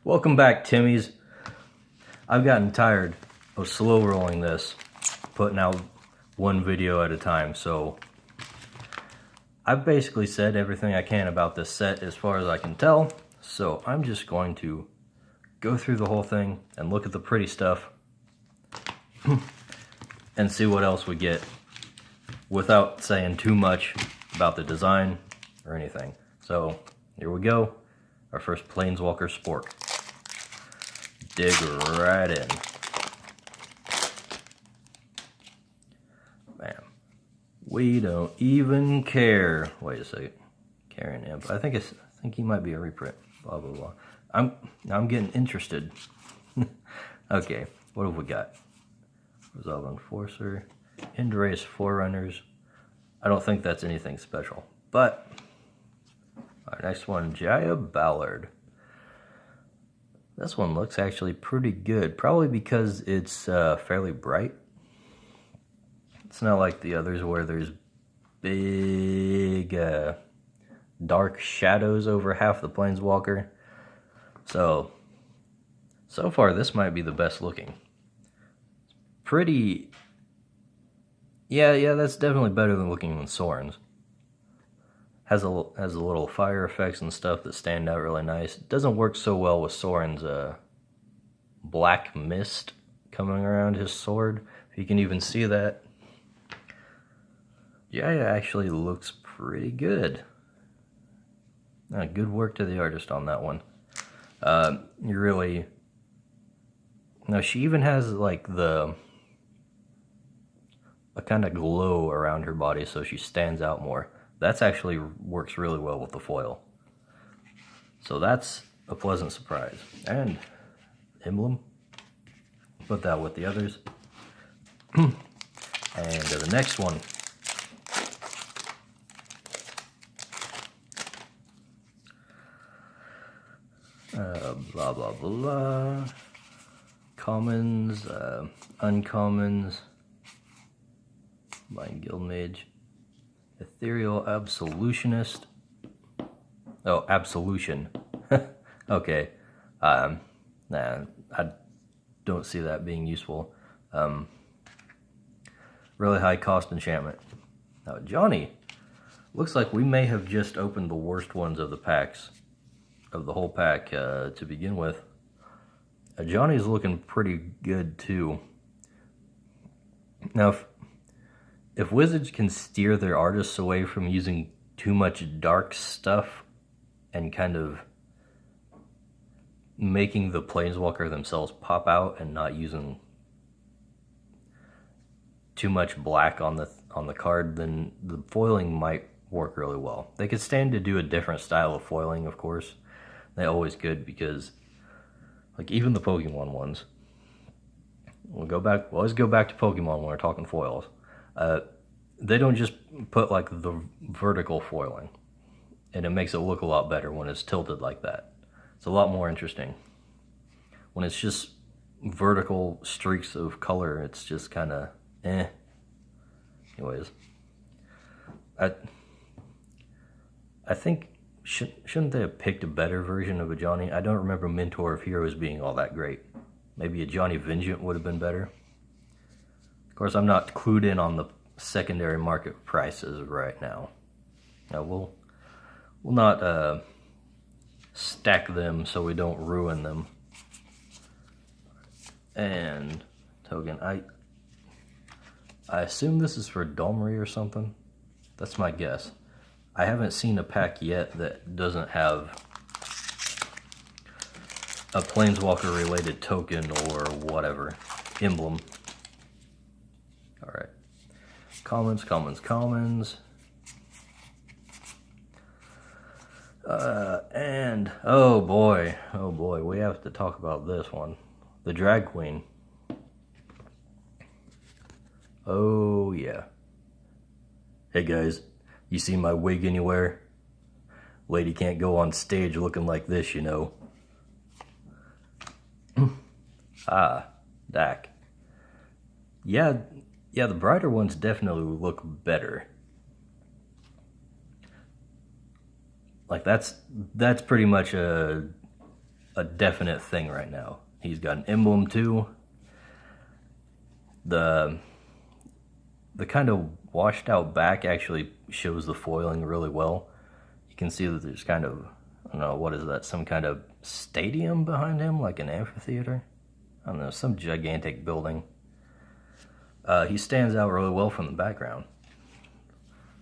Welcome back, Timmies. I've gotten tired of slow rolling this, putting out one video at a time, so I've basically said everything I can about this set as far as I can tell, so I'm just going to go through the whole thing and look at the pretty stuff and see what else we get without saying too much about the design or anything. So here we go, our first Planeswalker Spork. Dig right in. Bam. We don't even care. Wait a second. Carrying Imp. I think he might be a reprint. Blah blah blah. I'm getting interested. Okay, what have we got? Resolve Enforcer, End-Race Forerunners. I don't think that's anything special. But our next one, Jaya Ballard. This one looks actually pretty good, probably because it's fairly bright. It's not like the others where there's big dark shadows over half the Planeswalker. So far this might be the best looking. Pretty, yeah, that's definitely better than looking than Sorin's. Has a little fire effects and stuff that stand out really nice. It doesn't work so well with Sorin's black mist coming around his sword. If you can even see that. Yeah, it actually looks pretty good. Good work to the artist on that one. You really... Now she even has like a kind of glow around her body, so she stands out more. That's actually works really well with the foil. So that's a pleasant surprise. And emblem. Put that with the others. And the next one. Blah blah blah. Commons, uncommons. Blind Guildmage. Ethereal Absolutionist. Oh, Absolution. Okay. Nah, I don't see that being useful. Really high cost enchantment. Now, Johnny. Looks like we may have just opened the worst ones of the packs. Of the whole pack to begin with. Johnny's looking pretty good too. Now, if Wizards can steer their artists away from using too much dark stuff and kind of making the Planeswalker themselves pop out and not using too much black on the card, then the foiling might work really well. They could stand to do a different style of foiling, of course. They always could, because like even the Pokemon ones. We'll always go back to Pokemon when we're talking foils. They don't just put like the vertical foiling, and it makes it look a lot better when it's tilted like that. It's a lot more interesting. When it's just vertical streaks of color, it's just kind of eh. Anyways, I think shouldn't they have picked a better version of a Johnny? I don't remember Mentor of Heroes being all that great. Maybe a Johnny Vengeant would have been better. Of course, I'm not clued in on the secondary market prices right now. Now we'll not stack them so we don't ruin them. And token, I assume this is for Domri or something. That's my guess. I haven't seen a pack yet that doesn't have a Planeswalker related token or whatever. Emblem. Alright. Commons. And oh boy, we have to talk about this one. The Drag Queen. Oh yeah. Hey guys, you see my wig anywhere? Lady can't go on stage looking like this, you know. Dak. Yeah, the brighter ones definitely look better. Like that's pretty much a a definite thing right now. He's got an emblem too. The kind of washed out back actually shows the foiling really well. You can see that there's kind of, I don't know, what is that? Some kind of stadium behind him, like an amphitheater? I don't know, some gigantic building. He stands out really well from the background.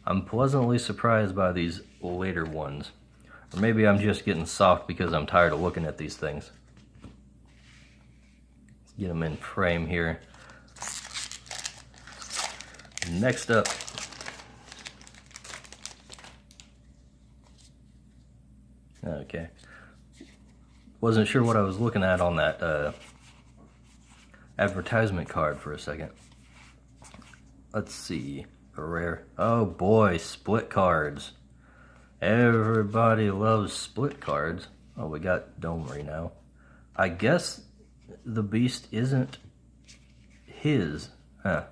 I'm pleasantly surprised by these later ones. Or maybe I'm just getting soft because I'm tired of looking at these things. Let's get them in frame here. Next up, okay, wasn't sure what I was looking at on that advertisement card for a second. Let's see, a rare, oh boy, split cards. Everybody loves split cards. Oh, we got Domri now. I guess the beast isn't his, huh?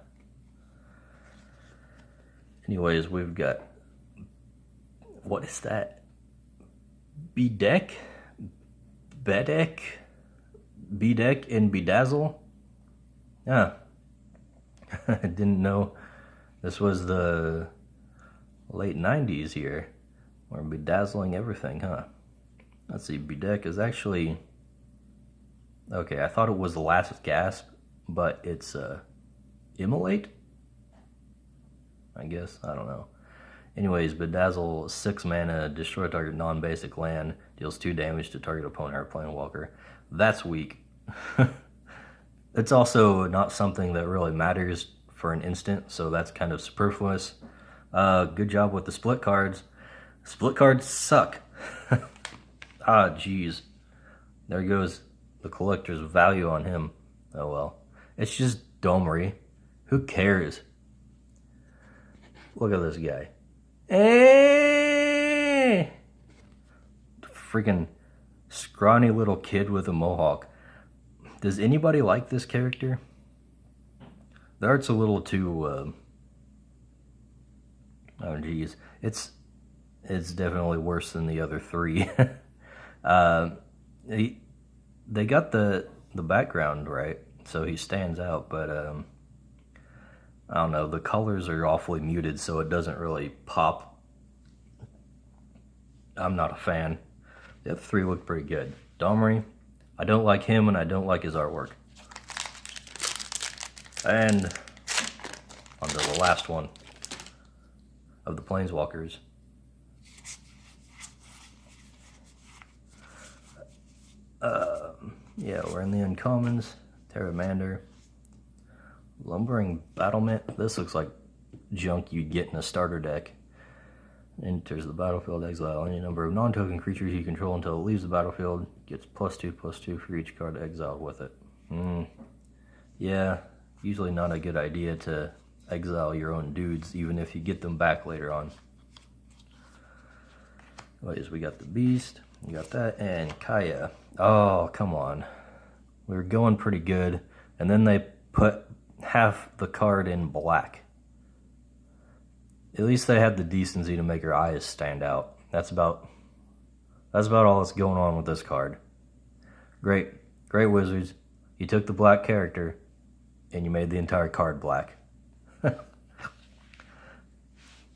Anyways, we've got, what is that? Bedeck? Bedeck? Bedeck and Bedazzle? Yeah. I didn't know this was the late 90s here. We're bedazzling everything, huh? Let's see, Bedeck is actually, okay, I thought it was the Last Gasp, but it's Immolate? I guess, I don't know. Anyways, Bedazzle, 6 mana, destroy target non-basic land, deals 2 damage to target opponent or Planewalker. That's weak. It's also not something that really matters for an instant, so that's kind of superfluous. Good job with the split cards. Split cards suck. Ah, jeez. There goes the collector's value on him. Oh well. It's just Domri. Who cares? Look at this guy. Eh! Freaking scrawny little kid with a mohawk. Does anybody like this character? The art's a little too, oh geez. It's definitely worse than the other 3. They got the background right, so he stands out, but I don't know, the colors are awfully muted, so it doesn't really pop. I'm not a fan. The other 3 look pretty good. Domri, I don't like him, and I don't like his artwork. And on to the last one of the Planeswalkers. Yeah, we're in the uncommons. Terramander. Lumbering Battlement. This looks like junk you'd get in a starter deck. Enters the battlefield, exile any number of non-token creatures you control until it leaves the battlefield. Gets +2/+2 for each card exiled with it. Yeah, usually not a good idea to exile your own dudes, even if you get them back later on. Anyways, we got the Beast, you got that, and Kaya. Oh, come on. We were going pretty good, and then they put half the card in black. At least they had the decency to make her eyes stand out. That's about all that's going on with this card. Great Wizards. You took the black character, and you made the entire card black.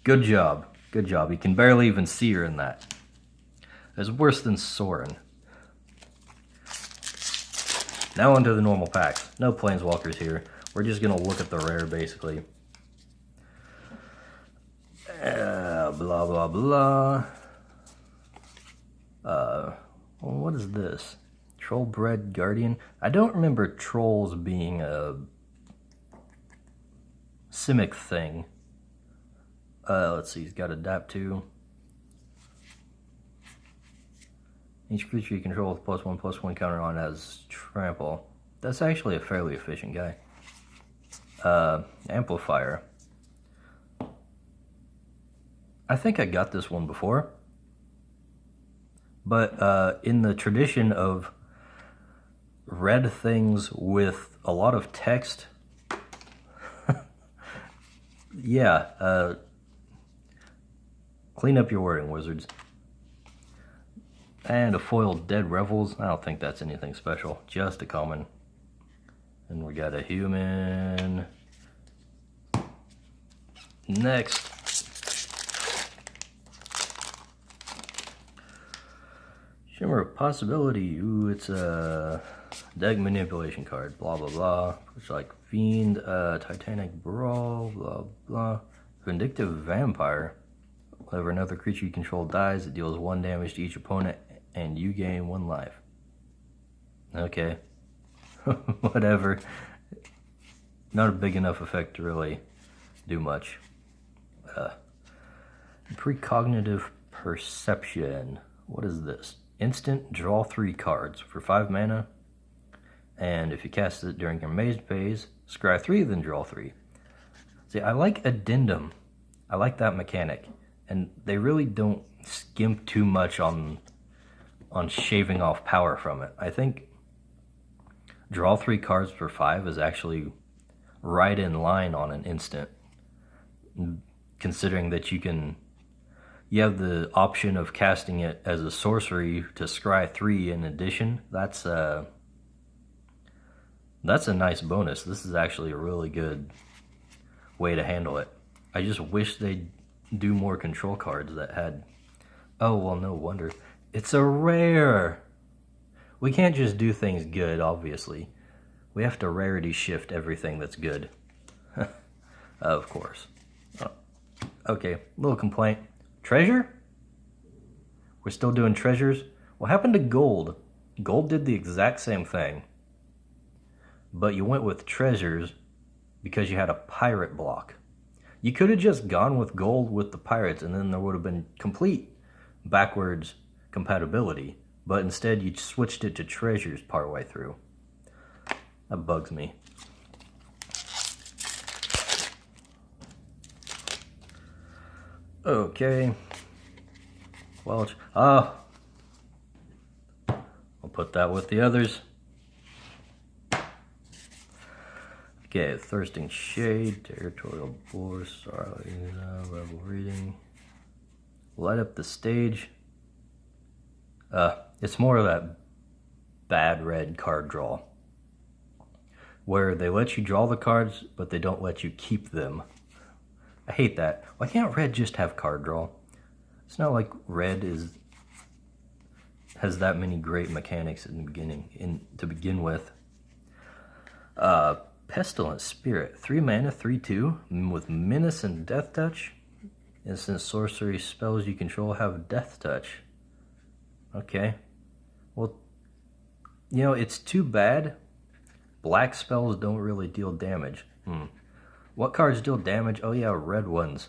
Good job. Good job. You can barely even see her in that. It's worse than Sorin. Now onto the normal packs. No Planeswalkers here. We're just going to look at the rare, basically. Blah, blah, blah. Well, what is this? Trollbred Guardian? I don't remember trolls being a Simic thing. Let's see, he's got Adapt 2. Each creature you control with +1/+1 counter on has Trample. That's actually a fairly efficient guy. Amplifier. I think I got this one before. But in the tradition of red things with a lot of text, yeah, clean up your wording, Wizards. And a foiled Dead Revels. I don't think that's anything special. Just a common. And we got a human. Next. Shimmer of Possibility. Ooh, it's a deck manipulation card. Blah, blah, blah. Looks like Fiend, Titanic Brawl, blah, blah. Vindictive Vampire. Whenever another creature you control dies, it deals 1 damage to each opponent, and you gain 1 life. Okay. Whatever. Not a big enough effect to really do much. Precognitive Perception. What is this? Instant, draw 3 cards for 5 mana. And if you cast it during your maze phase, scry 3, then draw 3. See, I like Addendum. I like that mechanic. And they really don't skimp too much on shaving off power from it. I think draw 3 cards for 5 is actually right in line on an instant. Considering that you have the option of casting it as a sorcery to scry 3 in addition. That's a nice bonus. This is actually a really good way to handle it. I just wish they'd do more control cards that had... Oh, well, no wonder. It's a rare! We can't just do things good, obviously. We have to rarity shift everything that's good. Of course. Okay, little complaint. Treasure? We're still doing treasures? What happened to gold? Gold did the exact same thing. But you went with treasures because you had a pirate block. You could have just gone with gold with the pirates and then there would have been complete backwards compatibility. But instead you switched it to treasures partway through. That bugs me. Okay. Well, I'll put that with the others. Okay, Thirsting Shade, Territorial Boar, Rebel Reading. Light Up the Stage. It's more of that bad red card draw, where they let you draw the cards, but they don't let you keep them. I hate that. Why can't red just have card draw? It's not like red has that many great mechanics in the beginning to begin with. Pestilent Spirit, 3 mana, 3/2 with Menace and Death Touch. Instant sorcery spells you control have Death Touch. Okay. Well, you know, it's too bad black spells don't really deal damage. What cards deal damage? Oh yeah, red ones.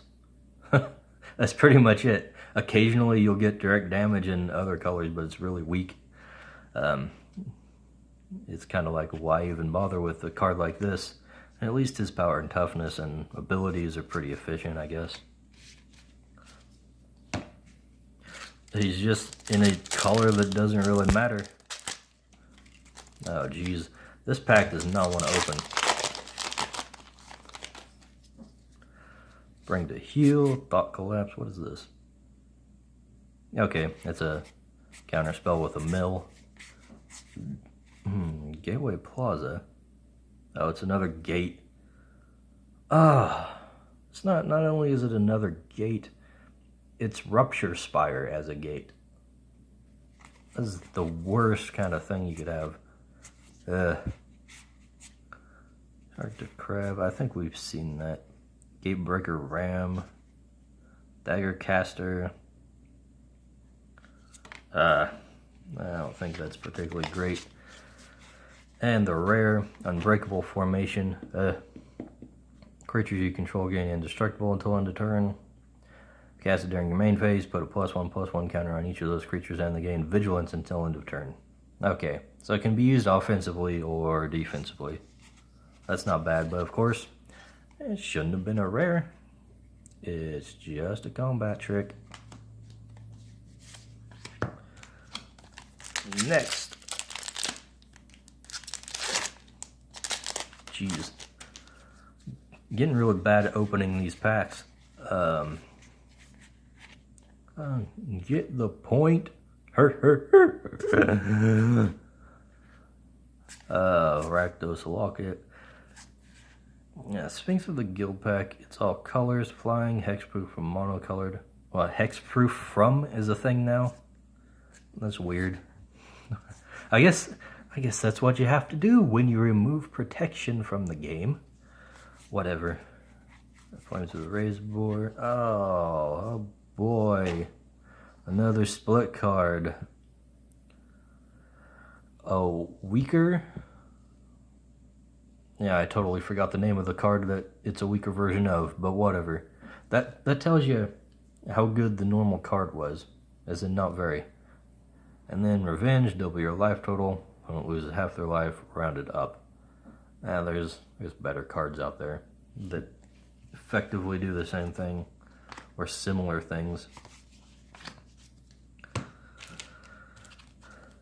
That's pretty much it. Occasionally you'll get direct damage in other colors, but it's really weak. It's kind of like, why even bother with a card like this? At least his power and toughness and abilities are pretty efficient, I guess. He's just in a color that doesn't really matter. Oh geez, this pack does not want to open. Bring to Heal, Thought Collapse, what is this? Okay, it's a counter spell with a mill. Gateway Plaza. Oh, it's another gate. It's not only is it another gate, it's Rupture Spire as a gate. This is the worst kind of thing you could have. Arctic Crab, I think we've seen that. Gatebreaker Ram. Dagger Caster. I don't think that's particularly great. And the rare Unbreakable Formation. Creatures you control gain indestructible until end of turn. Cast it during your main phase, put a +1/+1 counter on each of those creatures and they gain Vigilance until end of turn. Okay, so it can be used offensively or defensively. That's not bad, but of course, it shouldn't have been a rare. It's just a combat trick. Next. Jeez. Getting really bad at opening these packs. Get the point? Rakdos Locket. Yeah, Sphinx of the Guild Pack. It's all colors, flying, hexproof from monocolored. Well, hexproof from is a thing now. That's weird. I guess that's what you have to do when you remove protection from the game. Whatever. Flames of the Razor Board. Oh boy. Another split card. Oh, weaker? Yeah, I totally forgot the name of the card that it's a weaker version of, but whatever. That tells you how good the normal card was, as in not very. And then Revenge, double your life total. Opponent loses half their life, rounded up. There's better cards out there that effectively do the same thing, or similar things.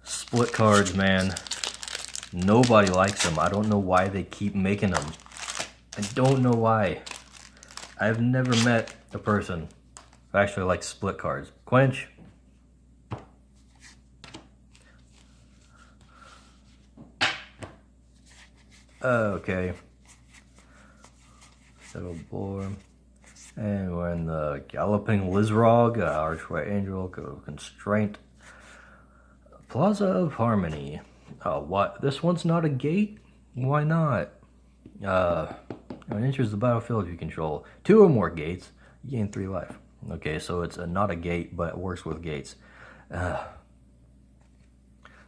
Split cards, man. Nobody likes them. I don't know why they keep making them. I don't know why. I've never met a person who actually likes split cards. Quench. Okay. Settle Boar. And we're in the Galloping Lizrog, Archway Angel, Constraint. Plaza of Harmony. What? This one's not a gate? Why not? When it enters the battlefield, if you control 2 or more gates, you gain 3 life. Okay, so it's not a gate, but it works with gates.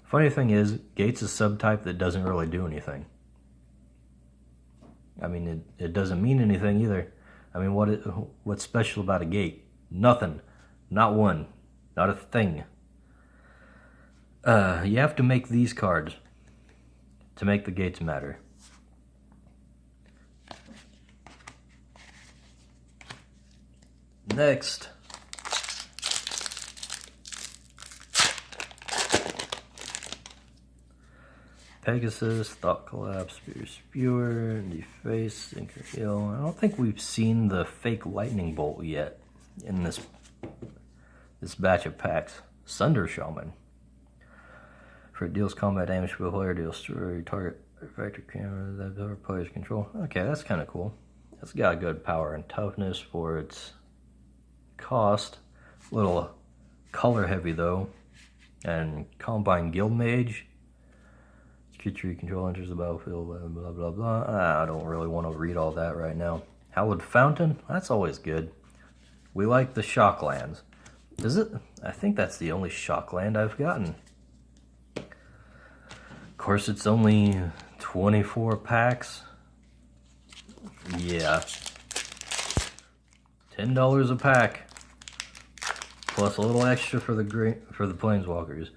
Funny thing is, gates is a subtype that doesn't really do anything. I mean, it doesn't mean anything either. I mean, what's special about a gate? Nothing. Not one. Not a thing. You have to make these cards to make the gates matter. Next. Pegasus, Thought Collapse, Spear Spewer, Deface, Sinker Heal. I don't think we've seen the fake lightning bolt yet in this batch of packs. Sunder Shaman. For it deals combat damage to a player, deals to target vector camera that other players control. Okay, that's kind of cool. It's got good power and toughness for its cost. A little color heavy though. And Combine Guild Mage. Creature you control enters the battlefield, blah blah blah. I don't really want to read all that right now. Hallowed Fountain, that's always good. We like the shock lands. Is it? I think that's the only shock land I've gotten. Of course, it's only 24 packs. Yeah. $10 a pack. Plus a little extra for the planeswalkers.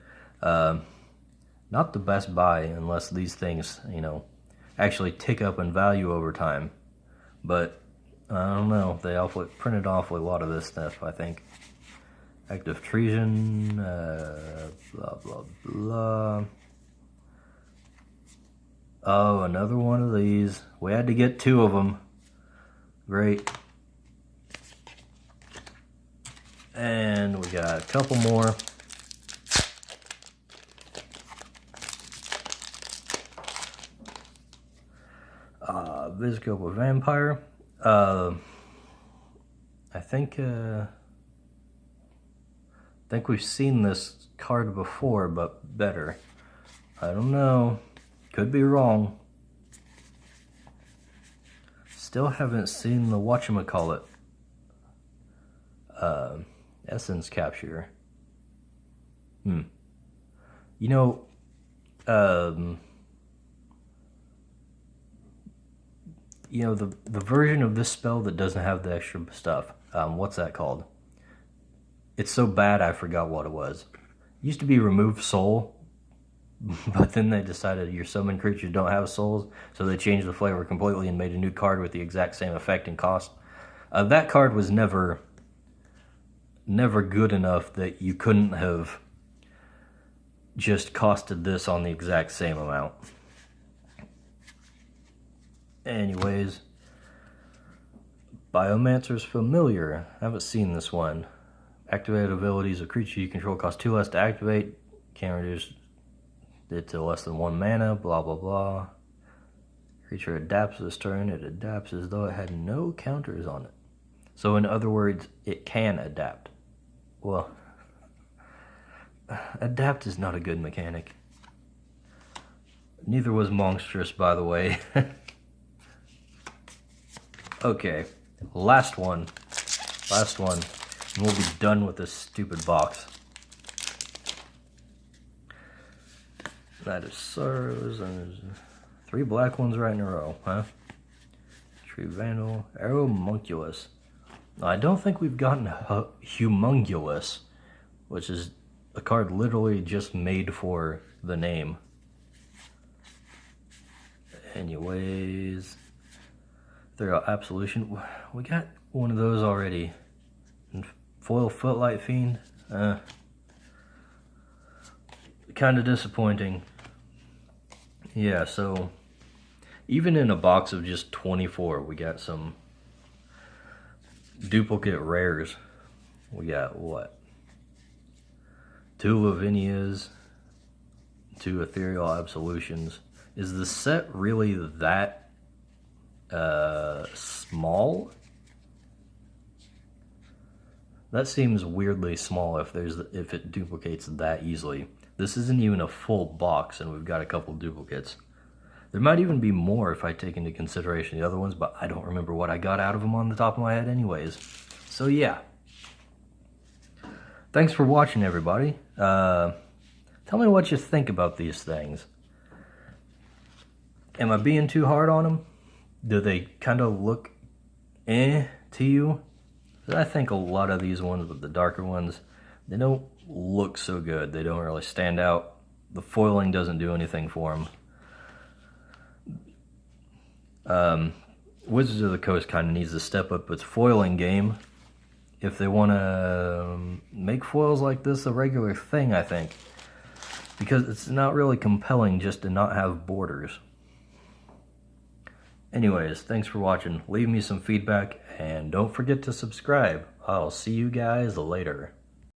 Not the best buy unless these things, actually tick up in value over time. But I don't know. They printed awfully a lot of this stuff, I think. Active Treason, blah blah blah. Oh, another one of these. We had to get 2 of them. Great. And we got a couple more. Vizcope of Vampire. I think we've seen this card before, but better. I don't know. Could be wrong. Still haven't seen the whatchamacallit. Essence Capture. The version of this spell that doesn't have the extra stuff. What's that called? It's so bad I forgot what it was. It used to be Remove Soul, but then they decided your summoned creatures don't have souls, so they changed the flavor completely and made a new card with the exact same effect and cost. That card was never good enough that you couldn't have just costed this on the exact same amount. Anyways, Biomancer's Familiar. I haven't seen this one. Activated abilities, a creature you control costs 2 less to activate. Can't reduce it to less than 1 mana, blah blah blah. Creature adapts this turn. It adapts as though it had no counters on it. So in other words, it can adapt. Well, adapt is not a good mechanic. Neither was monstrous, by the way. Okay, last one, and we'll be done with this stupid box. That is Sorrows, and there's 3 black ones right in a row, huh? Tree Vandal, Aeromunculus. I don't think we've gotten Humongulous, which is a card literally just made for the name. Anyways, Ethereal Absolution. We got one of those already. And Foil Footlight Fiend. Kind of disappointing. Yeah, so even in a box of just 24, we got some duplicate rares. We got what? 2 Lavinias, 2 Ethereal Absolutions. Is the set really that small? That seems weirdly small if it duplicates that easily. This isn't even a full box and we've got a couple duplicates. There might even be more if I take into consideration the other ones, but I don't remember what I got out of them on the top of my head anyways. So yeah. Thanks for watching, everybody. Tell me what you think about these things. Am I being too hard on them? Do they kind of look to you? I think a lot of these ones, with the darker ones, they don't look so good. They don't really stand out. The foiling doesn't do anything for them. Wizards of the Coast kind of needs to step up its foiling game if they want to make foils like this a regular thing, I think. Because it's not really compelling just to not have borders. Anyways, thanks for watching. Leave me some feedback and don't forget to subscribe. I'll see you guys later.